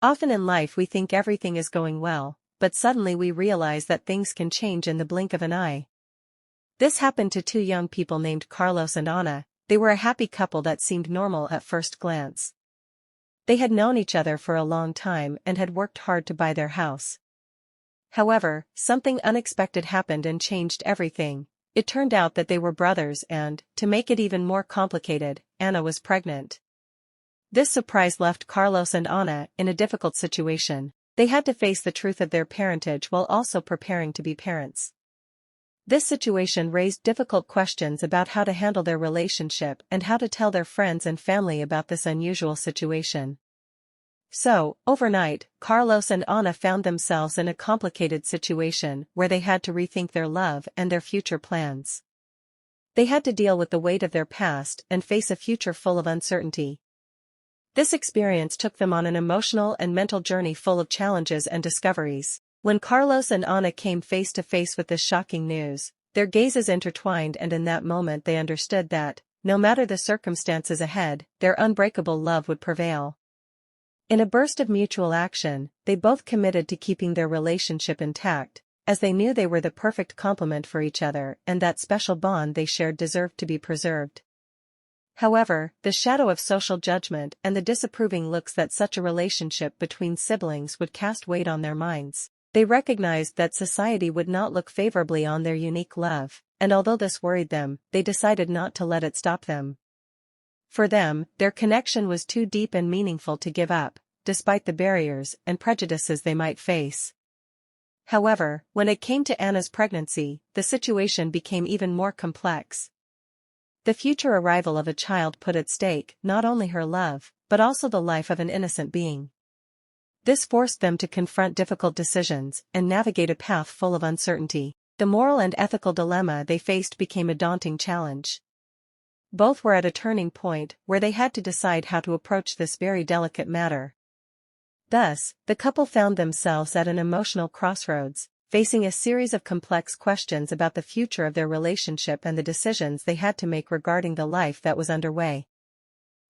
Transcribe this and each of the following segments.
Often in life we think everything is going well, but suddenly we realize that things can change in the blink of an eye. This happened to two young people named Carlos and Ana. They were a happy couple that seemed normal at first glance. They had known each other for a long time and had worked hard to buy their house. However, something unexpected happened and changed everything. It turned out that they were brothers and, to make it even more complicated, Ana was pregnant. This surprise left Carlos and Ana in a difficult situation. They had to face the truth of their parentage while also preparing to be parents. This situation raised difficult questions about how to handle their relationship and how to tell their friends and family about this unusual situation. So, overnight, Carlos and Ana found themselves in a complicated situation where they had to rethink their love and their future plans. They had to deal with the weight of their past and face a future full of uncertainty. This experience took them on an emotional and mental journey full of challenges and discoveries. When Carlos and Ana came face to face with this shocking news, their gazes intertwined, and in that moment they understood that, no matter the circumstances ahead, their unbreakable love would prevail. In a burst of mutual action, they both committed to keeping their relationship intact, as they knew they were the perfect complement for each other and that special bond they shared deserved to be preserved. However, the shadow of social judgment and the disapproving looks that such a relationship between siblings would cast weighed on their minds. They recognized that society would not look favorably on their unique love, and although this worried them, they decided not to let it stop them. For them, their connection was too deep and meaningful to give up, despite the barriers and prejudices they might face. However, when it came to Anna's pregnancy, the situation became even more complex. The future arrival of a child put at stake not only her love, but also the life of an innocent being. This forced them to confront difficult decisions and navigate a path full of uncertainty. The moral and ethical dilemma they faced became a daunting challenge. Both were at a turning point where they had to decide how to approach this very delicate matter. Thus, the couple found themselves at an emotional crossroads, facing a series of complex questions about the future of their relationship and the decisions they had to make regarding the life that was underway.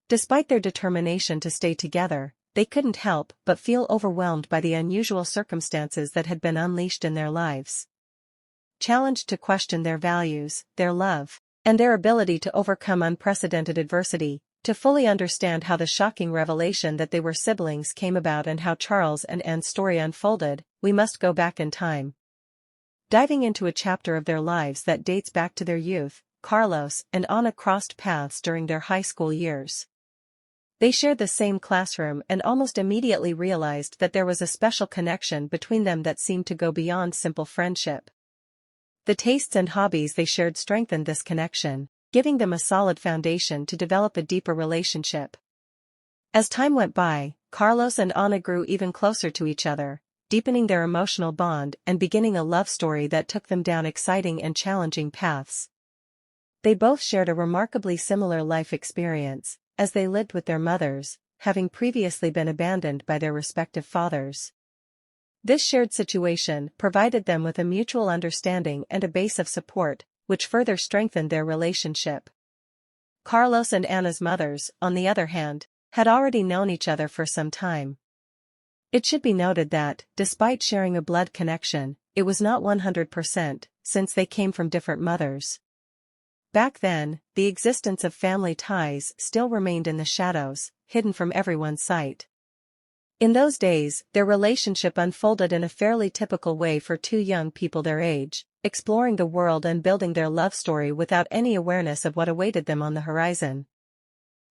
Despite their determination to stay together, they couldn't help but feel overwhelmed by the unusual circumstances that had been unleashed in their lives. Challenged to question their values, their love, and their ability to overcome unprecedented adversity, to fully understand how the shocking revelation that they were siblings came about and how Charles and Anne's story unfolded, we must go back in time. Diving into a chapter of their lives that dates back to their youth, Carlos and Ana crossed paths during their high school years. They shared the same classroom and almost immediately realized that there was a special connection between them that seemed to go beyond simple friendship. The tastes and hobbies they shared strengthened this connection, giving them a solid foundation to develop a deeper relationship. As time went by, Carlos and Ana grew even closer to each other, deepening their emotional bond and beginning a love story that took them down exciting and challenging paths. They both shared a remarkably similar life experience, as they lived with their mothers, having previously been abandoned by their respective fathers. This shared situation provided them with a mutual understanding and a base of support, which further strengthened their relationship. Carlos and Anna's mothers, on the other hand, had already known each other for some time. It should be noted that, despite sharing a blood connection, it was not 100%, since they came from different mothers. Back then, the existence of family ties still remained in the shadows, hidden from everyone's sight. In those days, their relationship unfolded in a fairly typical way for two young people their age, exploring the world and building their love story without any awareness of what awaited them on the horizon.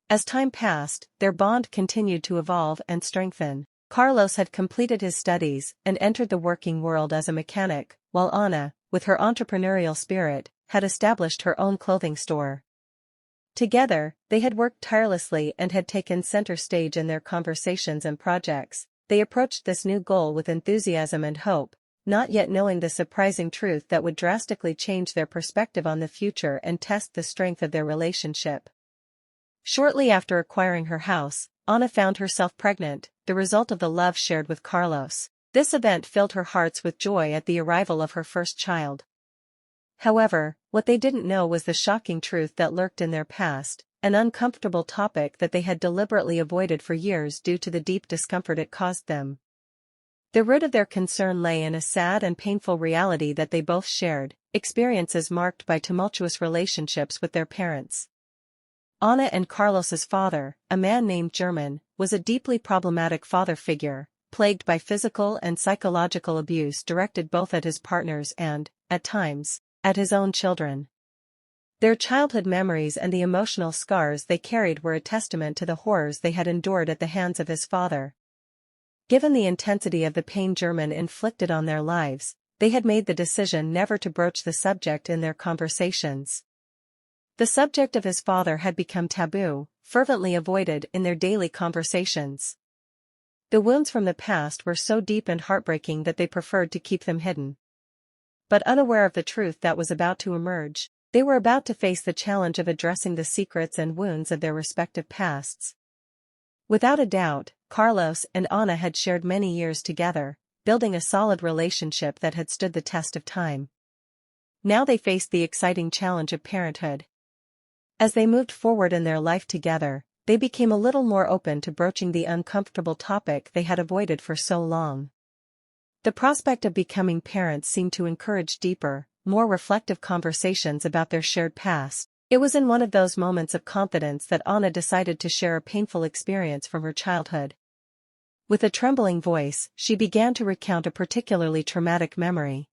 As time passed, their bond continued to evolve and strengthen. Carlos had completed his studies and entered the working world as a mechanic, while Ana, with her entrepreneurial spirit, had established her own clothing store. Together, they had worked tirelessly and had taken center stage in their conversations and projects. They approached this new goal with enthusiasm and hope, not yet knowing the surprising truth that would drastically change their perspective on the future and test the strength of their relationship. Shortly after acquiring her house, Ana found herself pregnant, the result of the love shared with Carlos. This event filled her hearts with joy at the arrival of her first child. However, what they didn't know was the shocking truth that lurked in their past, an uncomfortable topic that they had deliberately avoided for years due to the deep discomfort it caused them. The root of their concern lay in a sad and painful reality that they both shared, experiences marked by tumultuous relationships with their parents. Anna and Carlos's father, a man named German, was a deeply problematic father figure, plagued by physical and psychological abuse directed both at his partners and, at times, at his own children. Their childhood memories and the emotional scars they carried were a testament to the horrors they had endured at the hands of his father. Given the intensity of the pain German inflicted on their lives, they had made the decision never to broach the subject in their conversations. The subject of his father had become taboo, fervently avoided in their daily conversations. The wounds from the past were so deep and heartbreaking that they preferred to keep them hidden. But unaware of the truth that was about to emerge, they were about to face the challenge of addressing the secrets and wounds of their respective pasts. Without a doubt, Carlos and Anna had shared many years together, building a solid relationship that had stood the test of time. Now they faced the exciting challenge of parenthood. As they moved forward in their life together, they became a little more open to broaching the uncomfortable topic they had avoided for so long. The prospect of becoming parents seemed to encourage deeper, more reflective conversations about their shared past. It was in one of those moments of confidence that Anna decided to share a painful experience from her childhood. With a trembling voice, she began to recount a particularly traumatic memory.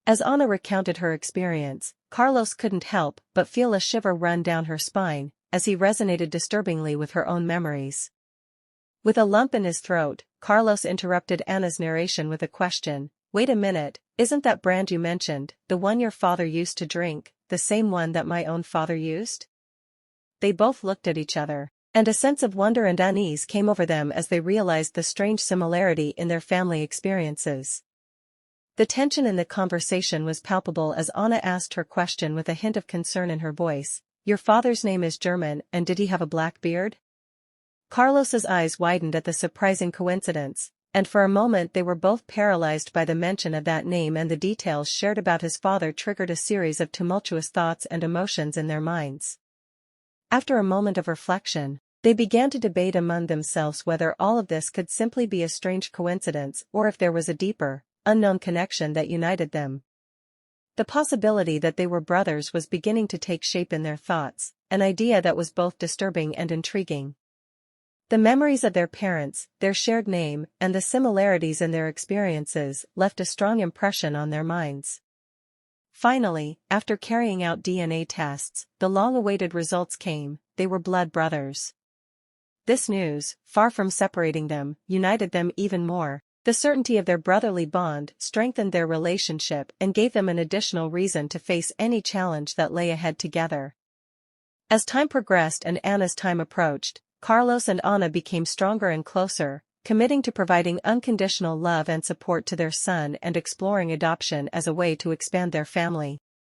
As Anna recounted her experience, Carlos couldn't help but feel a shiver run down her spine, as he resonated disturbingly with her own memories. With a lump in his throat, Carlos interrupted Anna's narration with a question. "Wait a minute, isn't that brand you mentioned, the one your father used to drink, the same one that my own father used?" They both looked at each other, and a sense of wonder and unease came over them as they realized the strange similarity in their family experiences. The tension in the conversation was palpable as Anna asked her question with a hint of concern in her voice. "Your father's name is German, and did he have a black beard?" Carlos's eyes widened at the surprising coincidence, and for a moment they were both paralyzed by the mention of that name, and the details shared about his father triggered a series of tumultuous thoughts and emotions in their minds. After a moment of reflection, they began to debate among themselves whether all of this could simply be a strange coincidence or if there was a deeper, unknown connection that united them. The possibility that they were brothers was beginning to take shape in their thoughts, an idea that was both disturbing and intriguing. The memories of their parents, their shared name, and the similarities in their experiences left a strong impression on their minds. Finally, after carrying out DNA tests, the long-awaited results came. They were blood brothers. This news, far from separating them, united them even more. The certainty of their brotherly bond strengthened their relationship and gave them an additional reason to face any challenge that lay ahead together. As time progressed and Anna's time approached, Carlos and Anna became stronger and closer, committing to providing unconditional love and support to their son and exploring adoption as a way to expand their family.